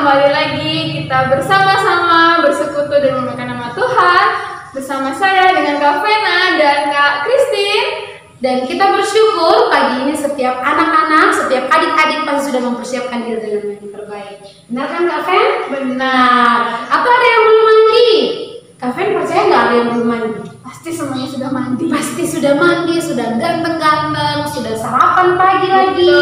kembali lagi kita bersama-sama bersekutu dan memakan nama Tuhan bersama saya dengan Kak Vena dan Kak Christine. Dan kita bersyukur pagi ini setiap anak-anak, setiap adik-adik pasti sudah mempersiapkan diri dengan yang terbaik. Benar kan Kak Ven? Benar. Atau ada yang belum mandi? Kak Ven percaya nggak ada yang belum mandi? Pasti semuanya sudah mandi. Pasti sudah mandi, sudah ganteng-ganteng, sudah sarapan pagi lagi,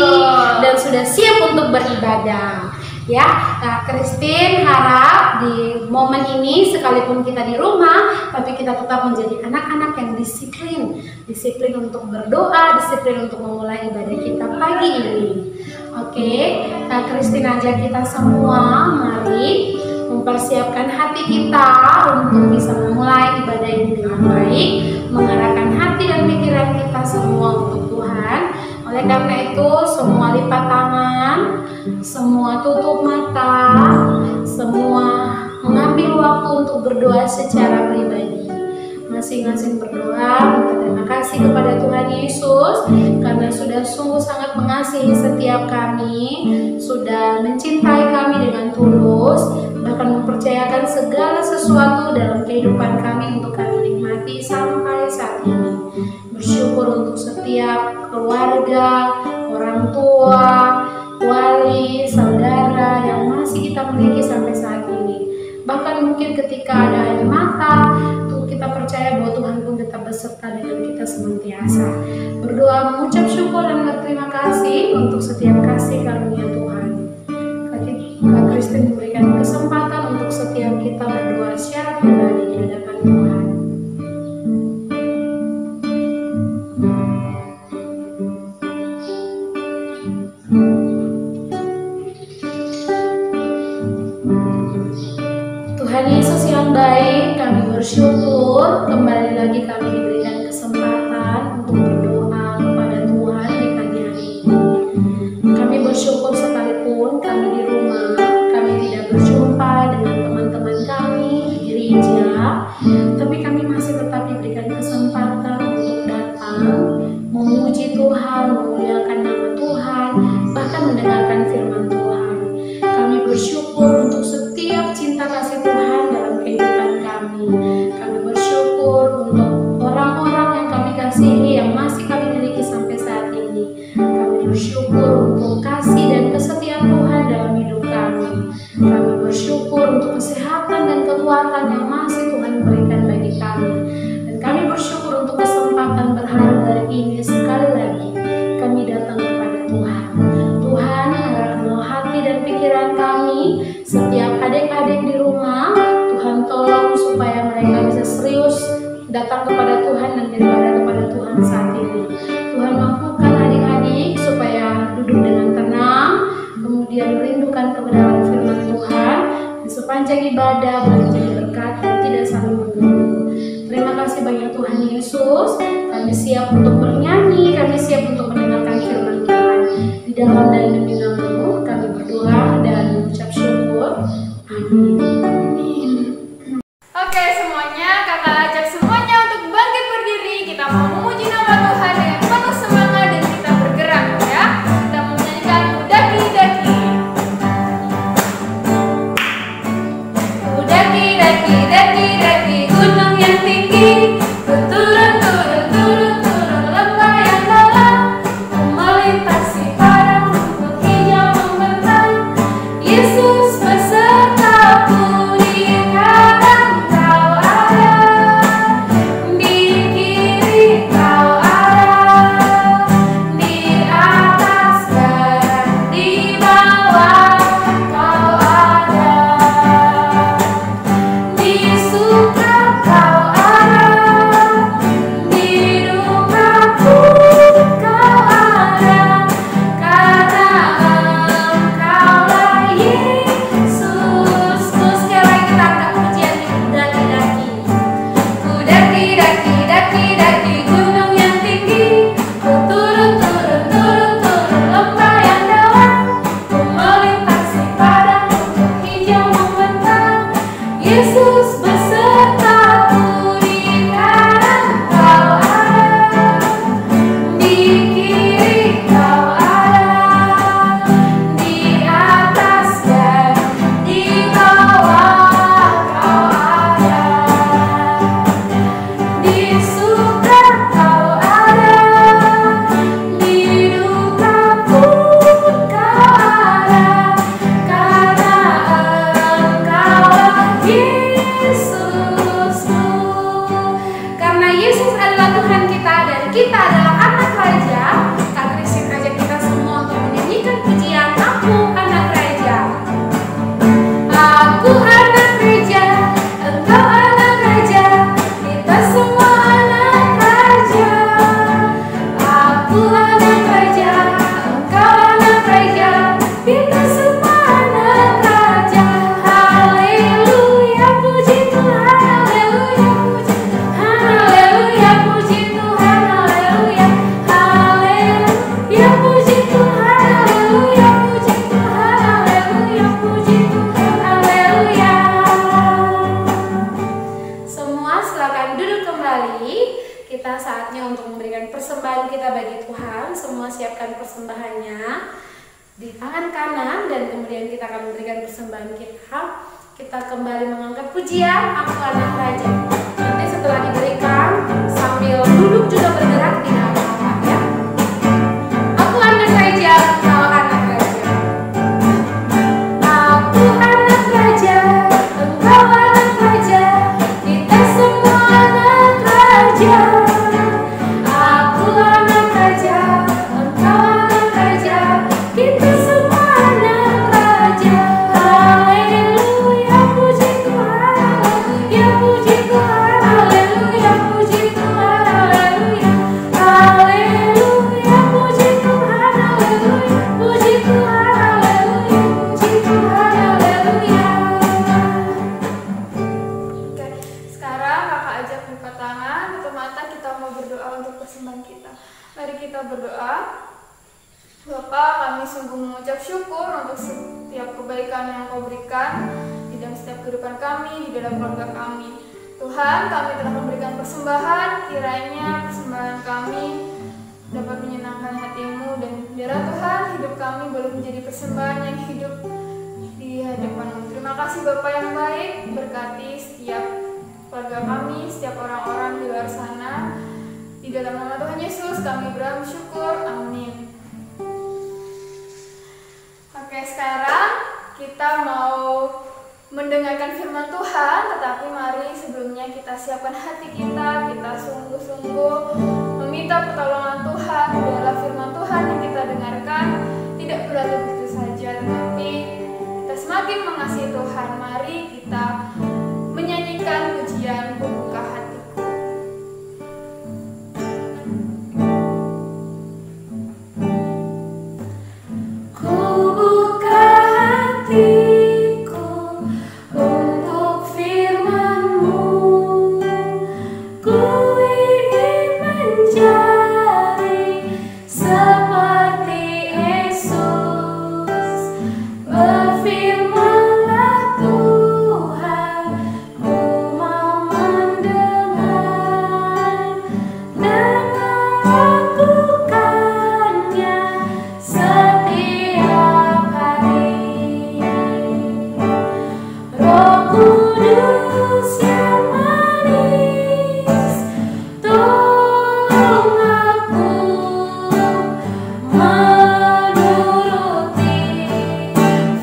dan sudah siap untuk beribadah. Ya, Kak Christine harap di momen ini sekalipun kita di rumah, tapi kita tetap menjadi anak-anak yang disiplin untuk berdoa, disiplin untuk memulai ibadah kita pagi ini. Oke, Kak Christine ajak kita semua, mari mempersiapkan hati kita untuk bisa memulai ibadah ini dengan baik, mengarahkan hati dan pikiran kita semua untuk Tuhan. Oleh karena itu, semua lipat tangan, semua tutup mata, semua mengambil waktu untuk berdoa secara pribadi. Masing-masing berdoa, minta terima kasih kepada Tuhan Yesus karena sudah sungguh sangat mengasihi setiap kami, sudah mencintai kami dengan tulus, bahkan mempercayakan segala sesuatu dalam kehidupan kami untuk kami nikmati sampai saat ini. Bersyukur untuk setiap keluarga, orang tua, wali, saudara yang masih kita miliki sampai saat ini. Bahkan mungkin ketika ada air mata, kita percaya bahwa Tuhan pun tetap beserta dengan kita senantiasa. Berdoa mengucap syukur dan berterima kasih untuk setiap kasih karunia Tuhan. Kak Christine memberikan kesempatan untuk setiap kita berdoa secara pribadi di hadapan Tuhan. Tuhan Yesus yang baik, kami bersyukur kembali lagi kami diberikan kesempatan untuk berdoa kepada Tuhan di pagi hari ini. Kami bersyukur sekalipun kami di rumah, kami tidak berjumpa dengan teman-teman kami di gereja, tapi kami masih tetap diberikan kesempatan untuk datang, memuji Tuhan, memuliakan nama Tuhan, bahkan mendengarkan firman Tuhan. Kami bersyukur untuk setiap cinta kasih Tuhan dalam kehidupan kami. Kami bersyukur untuk orang-orang yang kami kasihi yang masih kami miliki sampai saat ini. Kami bersyukur untuk kasih dan kesetiaan Tuhan dalam hidup kami. Kami bersyukur untuk kesehatan dan kekuatan yang masih Tuhan berikan bagi kami. Dan kami bersyukur untuk kesempatan berharga ini sekali lagi kami datang kepada Tuhan. Tuhan, arahkanlah hati dan pikiran kami, setiap adik-adik di rumah. Tuhan tolong supaya mereka bisa serius datang kepada Tuhan dan beribadah kepada Tuhan saat ini. Tuhan mampukan adik-adik supaya duduk dengan tenang, kemudian merindukan kebenaran firman Tuhan, dan sepanjang ibadah boleh menjadi berkat dan tidak saling mengganggu. Terima kasih banyak Tuhan Yesus. Kami siap untuk bernyanyi, kami siap untuk mendengarkan firman Tuhan. Di dalam dan demi nama-Mu kami berdoa dan mengucap syukur. Amin. Oke semuanya, kakak ajak semuanya untuk bangkit berdiri. Kita mau memuji nama Tuhan dengan penuh semangat dan kita bergerak ya. Kita mau menyanyikan daki-daki. Daki-daki gunung yang tinggi, turun lembah yang dalam, melintasi padang rumput adalah saatnya untuk memberikan persembahan kita bagi Tuhan. Semua siapkan persembahannya di tangan kanan, dan kemudian kita akan memberikan persembahan kita. Kita kembali mengangkat pujian Aku Anak Raja. Nanti setelah diberikan, sambil duduk juga bergerak, tidak apa-apa ya. Aku anak raja, kau anak raja. Aku anak raja, engkau anak raja, kita semua anak raja. Aku anak raja, engkau anak raja, kita semua anak raja. Haleluya, puji Tuhan, ya puji Tuhan, haleluya, puji Tuhan, haleluya, haleluya, puji Tuhan, haleluya, puji Tuhan, haleluya, puji Tuhan, haleluya. Oke, sekarang kakak ajak buka tangan, tutup mata, kita mau berdoa untuk persembahan kita. Mari kita berdoa. Bapak, kami sungguh mengucap syukur untuk setiap kebaikan yang Kau berikan di dalam setiap kehidupan kami, di dalam keluarga kami. Tuhan, kami telah memberikan persembahan, kiranya persembahan kami dapat menyenangkan hati-Mu, dan biarlah Tuhan hidup kami boleh menjadi persembahan yang hidup di hadapan-Mu. Terima kasih Bapak yang baik, berkati setiap keluarga kami, setiap orang-orang di luar sana. Di dalam nama Tuhan Yesus kami bersyukur, amin. Oke, sekarang kita mau mendengarkan firman Tuhan, tetapi mari sebelumnya kita siapkan hati kita sungguh-sungguh meminta pertolongan Tuhan. Biarlah firman Tuhan yang kita dengarkan tidak berlalu begitu saja, tetapi kita semakin mengasihi Tuhan. Mari kita menyanyikan pujian Membuka Hatiku. Ku buka hatiku untuk firman-Mu, ku ingin menjadi seperti Yesus. Berfirman-Lah Tuhan, ku mau mendengar dan melakukannya setiap hari. Roh Kudus yang manis, tolong aku menuruti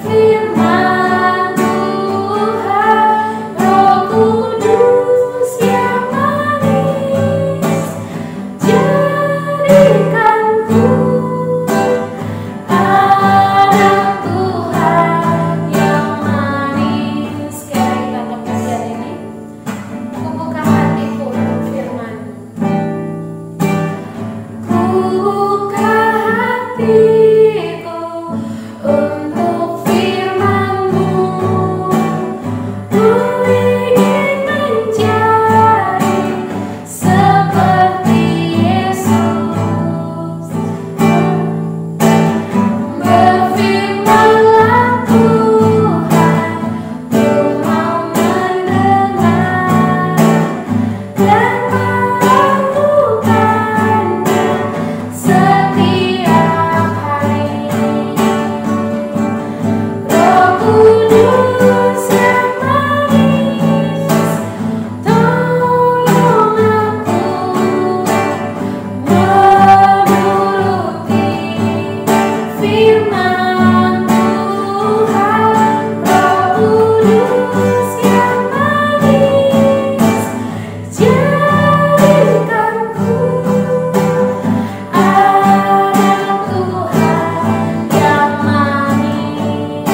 firman Tuhan. Roh Kudus yang manis, jadikanku anak Tuhan yang manis. Sekali kata pujian ini, ku buka hatiku untuk firman-Mu. Ku buka hatiku untuk firman-Mu, ku ingin menjadi seperti Yesus. Berfirman-Lah Tuhan, ku mau mendengar dan melakukannya setiap hari. Roh Kudus yang manis, tolong aku menuruti firman Tuhan. Roh Kudus yang manis, jadikanku anak Tuhan yang manis.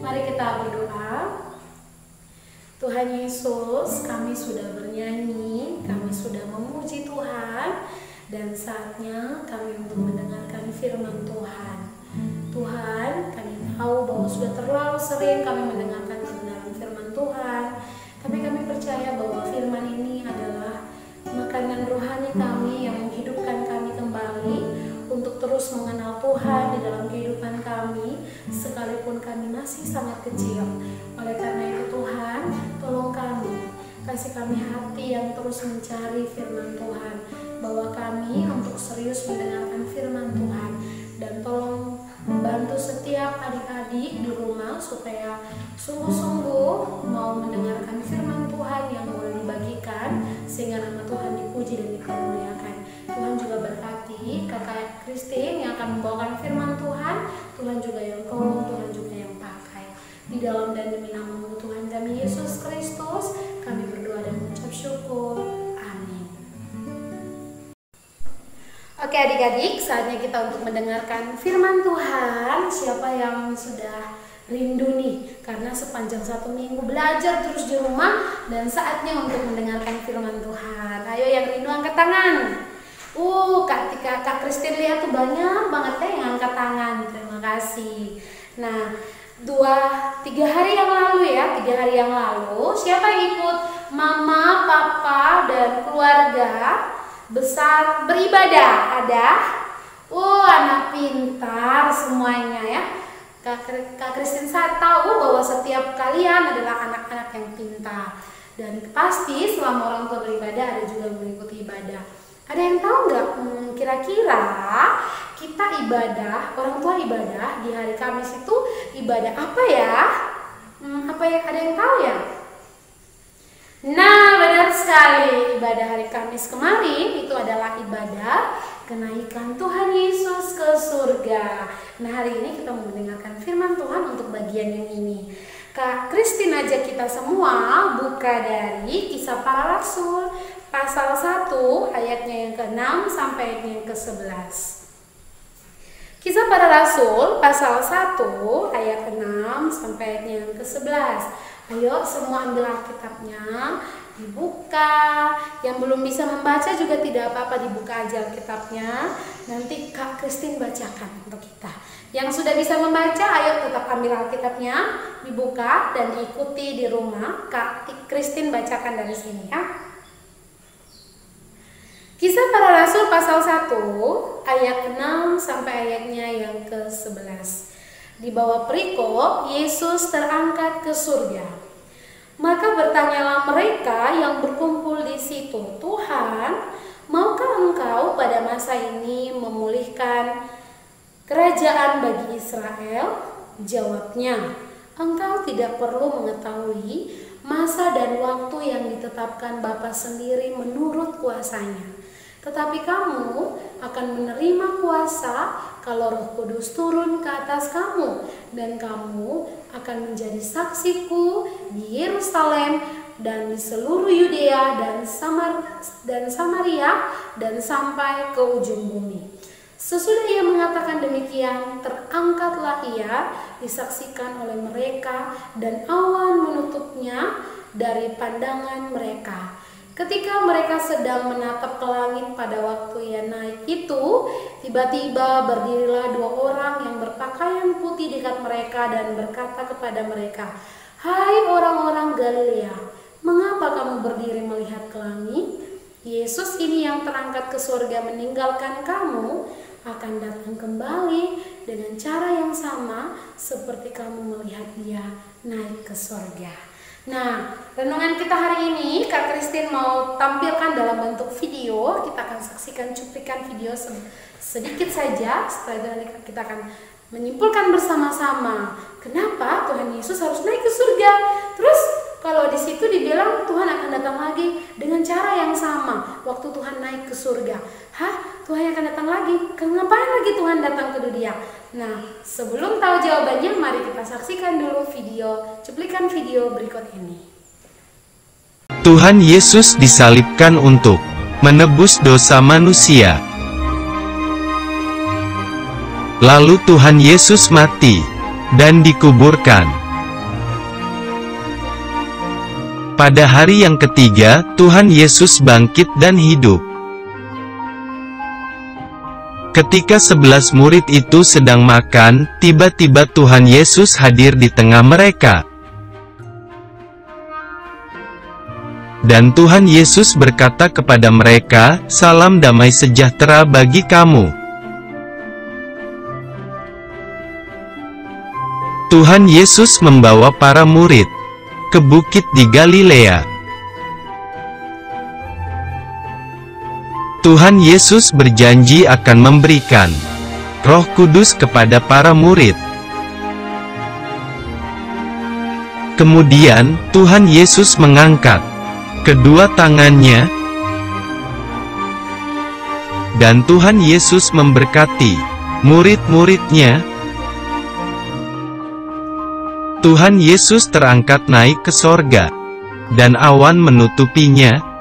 Mari kita berdoa. Tuhan Yesus, kami sudah bernyanyi, kami sudah memuji Tuhan, dan saatnya kami untuk mendengarkan firman Tuhan. Tuhan, kami tahu bahwa sudah terlalu sering kami mendengarkan kebenaran firman Tuhan, tapi kami percaya bahwa firman ini adalah makanan rohani kami yang menghidupkan kami kembali untuk terus mengenal Tuhan di dalam kehidupan kami, sekalipun kami masih sangat kecil. Oleh karena itu Tuhan, tolong kami kasih kami hati yang terus mencari firman Tuhan, bawa kami untuk serius mendengarkan firman Tuhan, dan tolong membantu setiap adik-adik di rumah supaya sungguh-sungguh mau mendengarkan firman Tuhan yang boleh dibagikan sehingga nama Tuhan dipuji dan dimuliakan. Tuhan juga berkati kakak Christine yang akan membawakan firman Tuhan. Tuhan juga yang tolong, Tuhan juga yang pakai. Di dalam dan demi nama Tuhan kami Yesus Kristus, kami berdoa dan mengucap syukur. Amin. Oke adik-adik, saatnya kita untuk mendengarkan firman Tuhan. Siapa yang sudah rindu nih? Karena sepanjang 1 minggu belajar terus di rumah, dan saatnya untuk mendengarkan firman Tuhan. Ayo yang rindu angkat tangan. Kak Christine lihat tuh banyak banget ya yang angkat tangan. Terima kasih. Nah, 3 hari yang lalu siapa yang ikut mama, papa, dan keluarga besar beribadah? Ada? Anak pintar semuanya ya. Kak Christine saya tahu bahwa setiap kalian adalah anak-anak yang pintar, dan pasti selama orang tua beribadah ada juga yang mengikuti ibadah. Ada yang tahu nggak? Kira-kira kita ibadah, orang tua ibadah di hari Kamis itu ibadah apa ya? Ada yang tahu ya? Nah, benar sekali. Ibadah hari Kamis kemarin itu adalah ibadah kenaikan Tuhan Yesus ke surga. Nah, hari ini kita mau mendengarkan firman Tuhan untuk bagian yang ini. Kak Christine ajak kita semua buka dari Kisah Para Rasul pasal 1 ayatnya yang ke-6 sampai ayatnya yang ke-11. Kisah Para Rasul pasal 1 ayat 6 sampai ayatnya yang ke-11. Ayo semua ambil Alkitabnya, dibuka. Yang belum bisa membaca juga tidak apa-apa, dibuka aja Alkitabnya. Nanti Kak Christine bacakan untuk kita. Yang sudah bisa membaca, ayo tetap ambil Alkitabnya, dibuka dan ikuti di rumah. Kak Christine bacakan dari sini ya. Kisah Para Rasul pasal 1 ayat 6 sampai ayatnya yang ke-11. Di bawah perikop, Yesus terangkat ke surga. Maka bertanyalah mereka yang berkumpul di situ, "Tuhan, maukah Engkau pada masa ini memulihkan kerajaan bagi Israel?" Jawabnya, "Engkau tidak perlu mengetahui masa dan waktu yang ditetapkan Bapa sendiri menurut kuasanya. Tetapi kamu akan menerima kuasa kalau Roh Kudus turun ke atas kamu, dan kamu akan menjadi saksiku di Yerusalem dan di seluruh Yudea dan Samaria dan sampai ke ujung bumi." Sesudah ia mengatakan demikian, terangkatlah ia, disaksikan oleh mereka, dan awan menutupnya dari pandangan mereka. Ketika mereka sedang menatap ke langit pada waktu ia naik itu, tiba-tiba berdirilah 2 orang yang berpakaian putih dekat mereka dan berkata kepada mereka, "Hai orang-orang Galilea, mengapa kamu berdiri melihat ke langit? Yesus ini yang terangkat ke surga meninggalkan kamu akan datang kembali dengan cara yang sama seperti kamu melihat dia naik ke surga." Nah, renungan kita hari ini Kak Christine mau tampilkan dalam bentuk video. Kita akan saksikan cuplikan video sedikit saja. Setelah itu kita akan menyimpulkan bersama-sama kenapa Tuhan Yesus harus naik ke surga. Terus kalau di situ dibilang Tuhan akan datang lagi dengan cara yang sama waktu Tuhan naik ke surga. Tuhan akan datang lagi? Ngapain lagi Tuhan datang ke dunia? Nah, sebelum tahu jawabannya, mari kita saksikan dulu cuplikan video berikut ini. Tuhan Yesus disalibkan untuk menebus dosa manusia. Lalu Tuhan Yesus mati dan dikuburkan. Pada hari yang ketiga, Tuhan Yesus bangkit dan hidup. Ketika 11 murid itu sedang makan, tiba-tiba Tuhan Yesus hadir di tengah mereka. Dan Tuhan Yesus berkata kepada mereka, "Salam damai sejahtera bagi kamu." Tuhan Yesus membawa para murid ke bukit di Galilea. Tuhan Yesus berjanji akan memberikan Roh Kudus kepada para murid. Kemudian, Tuhan Yesus mengangkat kedua tangannya, dan Tuhan Yesus memberkati murid-muridnya. Tuhan Yesus terangkat naik ke sorga, dan awan menutupinya.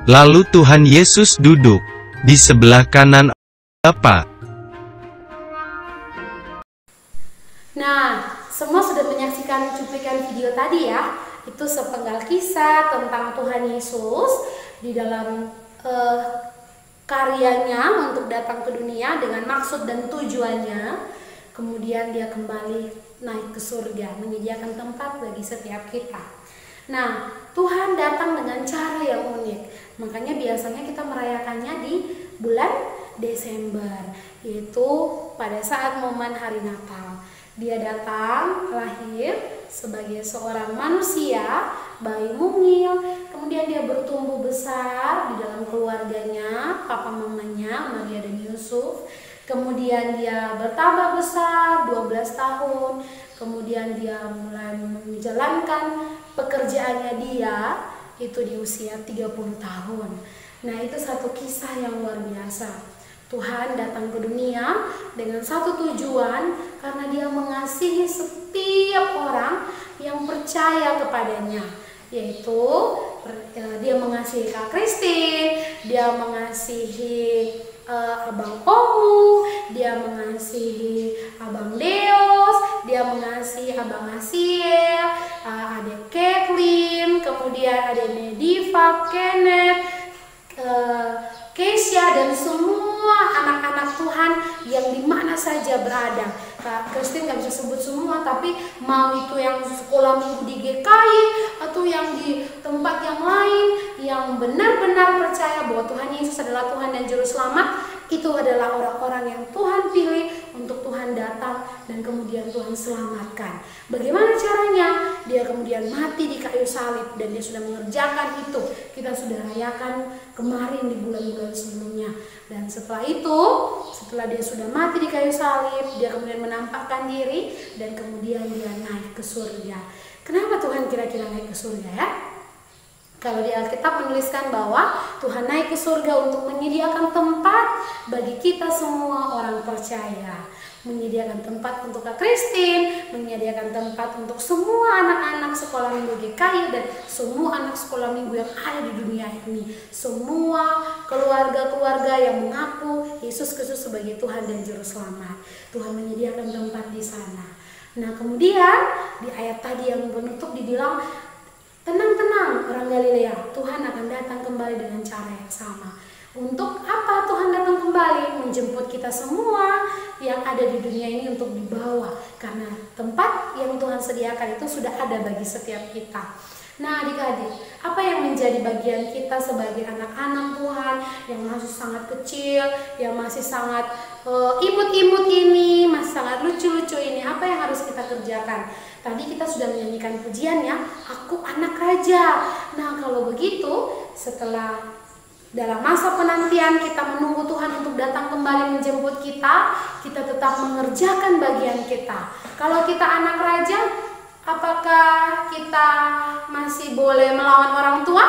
Lalu Tuhan Yesus duduk di sebelah kanan Bapa. Nah, semua sudah menyaksikan cuplikan video tadi ya. Itu sepenggal kisah tentang Tuhan Yesus di dalam karyanya untuk datang ke dunia dengan maksud dan tujuannya. Kemudian dia kembali naik ke surga, menyediakan tempat bagi setiap kita. Nah, Tuhan datang dengan cara yang unik. Makanya biasanya kita merayakannya di bulan Desember, yaitu pada saat momen hari Natal. Dia datang, lahir sebagai seorang manusia, bayi mungil, kemudian dia bertumbuh besar di dalam keluarganya, papa mamanya, Maria dan Yusuf. Kemudian dia bertambah besar, 12 tahun, kemudian dia mulai menjalankan pekerjaannya dia, itu di usia 30 tahun. Nah, itu satu kisah yang luar biasa. Tuhan datang ke dunia dengan satu tujuan, karena dia mengasihi setiap orang yang percaya kepadanya, yaitu dia mengasihi Kak Christine, dia mengasihi Abang Omu, dia mengasihi Abang Deos, dia mengasihi Abang Asiel, Adek Kathleen, kemudian Adek Nediva, Kenneth, Keisha, dan semua anak-anak Tuhan yang di mana saja berada. Kak Christine nggak bisa sebut semua, tapi mau itu yang sekolah minggu di GKI atau yang di tempat yang lain, yang benar-benar percaya bahwa Tuhan Yesus adalah Tuhan dan Juru Selamat, itu adalah orang-orang yang Tuhan pilih untuk Tuhan datang dan kemudian Tuhan selamatkan. Bagaimana caranya? Dia kemudian mati di kayu salib, dan dia sudah mengerjakan itu. Kita sudah rayakan kemarin di bulan-bulan sebelumnya. Dan setelah itu, setelah dia sudah mati di kayu salib, dia kemudian menampakkan diri dan kemudian dia naik ke surga. Kenapa Tuhan kira-kira naik ke surga ya? Kalau di Alkitab menuliskan bahwa Tuhan naik ke surga untuk menyediakan tempat bagi kita semua orang percaya. Menyediakan tempat untuk Kak Christine, menyediakan tempat untuk semua anak-anak sekolah minggu GKI dan semua anak sekolah minggu yang ada di dunia ini. Semua keluarga-keluarga yang mengaku Yesus Kristus sebagai Tuhan dan Juru Selamat. Tuhan menyediakan tempat di sana. Nah, kemudian di ayat tadi yang penutup dibilang, tenang-tenang orang Galilea, Tuhan akan datang kembali dengan cara yang sama. Untuk apa Tuhan datang kembali? Menjemput kita semua yang ada di dunia ini untuk dibawa. Karena tempat yang Tuhan sediakan itu sudah ada bagi setiap kita. Nah, adik-adik, apa yang menjadi bagian kita sebagai anak-anak Tuhan yang masih sangat kecil, yang masih sangat imut-imut ini, masih sangat lucu-lucu ini, apa yang harus kita kerjakan? Tadi kita sudah menyanyikan pujian ya, Aku Anak Raja. Nah, kalau begitu, setelah dalam masa penantian kita menunggu Tuhan untuk datang kembali menjemput kita, kita tetap mengerjakan bagian kita. Kalau kita anak raja, apakah kita masih boleh melawan orang tua?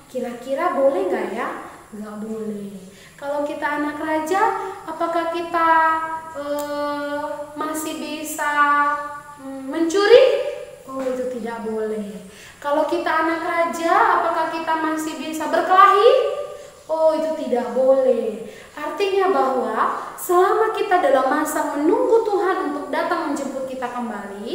Kira-kira boleh nggak ya? Nggak boleh. Kalau kita anak raja, apakah kita masih bisa mencuri? Oh, itu tidak boleh. Kalau kita anak raja, apakah kita masih bisa berkelahi? Oh, itu tidak boleh. Artinya bahwa selama kita dalam masa menunggu Tuhan untuk datang menjemput kita kembali,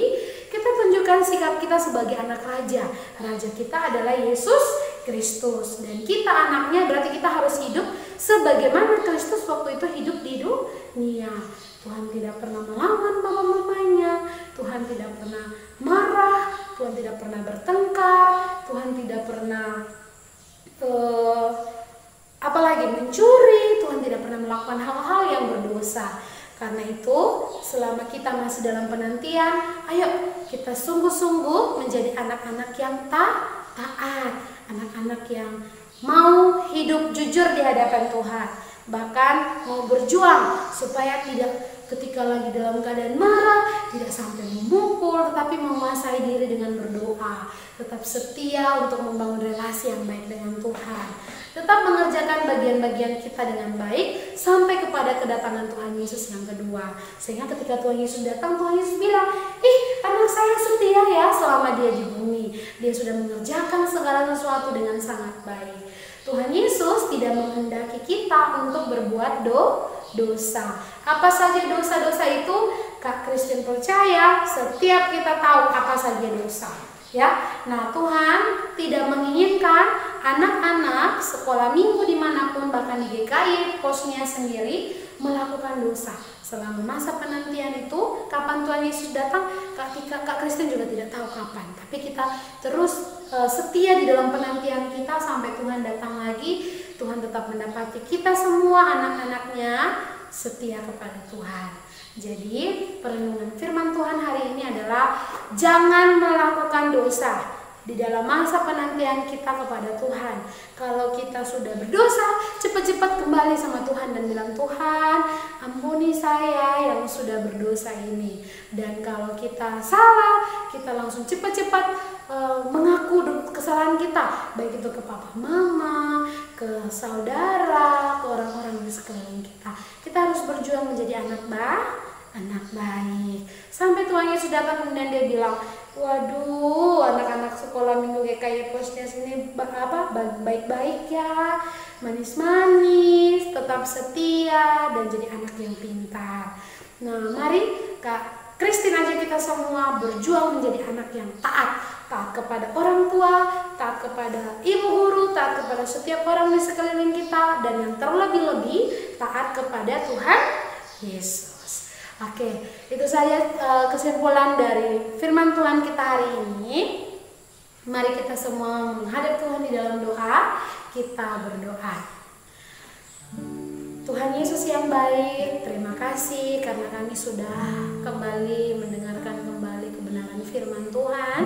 kita tunjukkan sikap kita sebagai anak raja. Raja kita adalah Yesus Kristus, dan kita anaknya, berarti kita harus hidup sebagaimana Kristus waktu itu hidup di dunia. Tuhan tidak pernah melawan mama-mamanya, Tuhan tidak pernah marah, Tuhan tidak pernah bertengkar, Tuhan tidak pernah apalagi mencuri, Tuhan tidak pernah melakukan hal-hal yang berdosa. Karena itu, selama kita masih dalam penantian, ayo kita sungguh-sungguh menjadi anak-anak yang taat, anak-anak anak-anak yang mau hidup jujur di hadapan Tuhan, bahkan mau berjuang supaya tidak ketika lagi dalam keadaan marah tidak sampai memukul, tetapi menguasai diri dengan berdoa, tetap setia untuk membangun relasi yang baik dengan Tuhan, tetap mengerjakan bagian-bagian kita dengan baik sampai kepada kedatangan Tuhan Yesus yang kedua. Sehingga ketika Tuhan Yesus datang, Tuhan Yesus bilang, anak saya setia ya selama dia di bumi. Dia sudah mengerjakan segala sesuatu dengan sangat baik. Tuhan Yesus tidak menghendaki kita untuk berbuat dosa. Apa saja dosa-dosa itu? Kak Christine percaya setiap kita tahu apa saja dosa. Ya, nah Tuhan tidak menginginkan anak-anak sekolah minggu dimanapun, bahkan di GKI posnya sendiri melakukan dosa. Selama masa penantian itu, kapan Tuhan Yesus datang, Kak Christine juga tidak tahu kapan. Tapi kita terus setia di dalam penantian kita sampai Tuhan datang lagi. Tuhan tetap mendapati kita semua anak-anaknya setia kepada Tuhan. Jadi perenungan firman Tuhan hari ini adalah jangan melakukan dosa di dalam masa penantian kita kepada Tuhan. Kalau kita sudah berdosa, cepat-cepat kembali sama Tuhan dan bilang, Tuhan ampuni saya yang sudah berdosa ini. Dan kalau kita salah, kita langsung cepat-cepat mengaku kesalahan kita, baik itu ke papa mama, ke saudara, ke orang-orang di sekeliling kita. Kita harus berjuang menjadi anak baik. Sampai Tuhan Yesus datang kemudian dia bilang, waduh, anak-anak sekolah minggu GKI posnya sini baik-baik ya, manis-manis, tetap setia, dan jadi anak yang pintar. Nah, mari Kak Christine aja kita semua berjuang menjadi anak yang taat kepada orang tua, taat kepada ibu guru, taat kepada setiap orang di sekeliling kita, dan yang terlebih-lebih taat kepada Tuhan Yesus. Oke, itu saja kesimpulan dari firman Tuhan kita hari ini. Mari kita semua menghadap Tuhan di dalam doa. Kita berdoa. Tuhan Yesus yang baik, terima kasih karena kami sudah kembali mendengarkan kembali kebenaran firman Tuhan.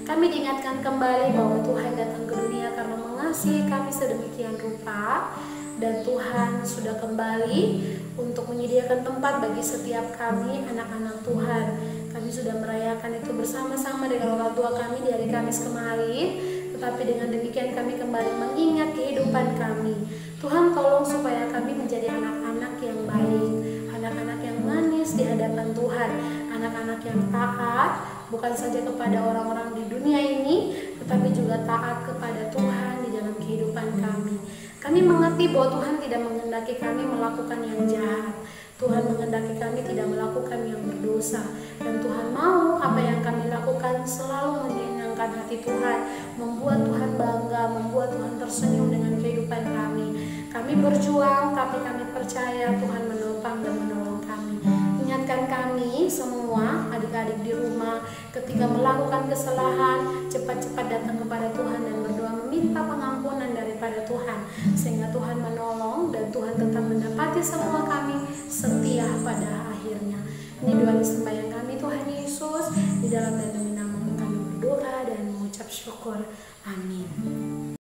Kami diingatkan kembali bahwa Tuhan datang ke dunia karena mengasihi kami sedemikian rupa, dan Tuhan sudah kembali untuk menyediakan tempat bagi setiap kami anak-anak Tuhan. Kami sudah merayakan itu bersama-sama dengan orang tua kami di hari Kamis kemarin, tetapi dengan demikian kami kembali mengingat kehidupan kami. Tuhan tolong supaya kami menjadi anak-anak yang baik, anak-anak yang manis di hadapan Tuhan, anak-anak yang taat bukan saja kepada orang-orang di dunia ini, tetapi juga taat kepada Tuhan di dalam kehidupan kami. Kami mengerti bahwa Tuhan tidak menghendaki kami melakukan yang jahat. Tuhan menghendaki kami tidak melakukan yang berdosa. Dan Tuhan mau apa yang kami lakukan selalu menyenangkan hati Tuhan, membuat Tuhan bangga, membuat Tuhan tersenyum dengan kehidupan kami. Kami berjuang, tapi kami percaya Tuhan menopang dan menolong kami. Ingatkan kami semua, adik-adik di rumah, ketika melakukan kesalahan, cepat-cepat datang kepada Tuhan dan berdoa meminta pengampunan daripada Tuhan, sehingga Tuhan menolong dan Tuhan tetap mendapati semua kami setia pada akhirnya. Ini doa sembahyang kami Tuhan Yesus, di dalam dan demi nama-Mu kami berdoa dan mengucap syukur. Amin.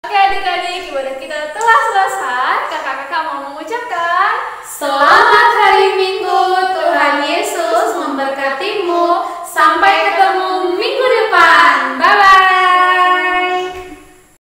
Oke adik-adik, ibadah kita telah selesai.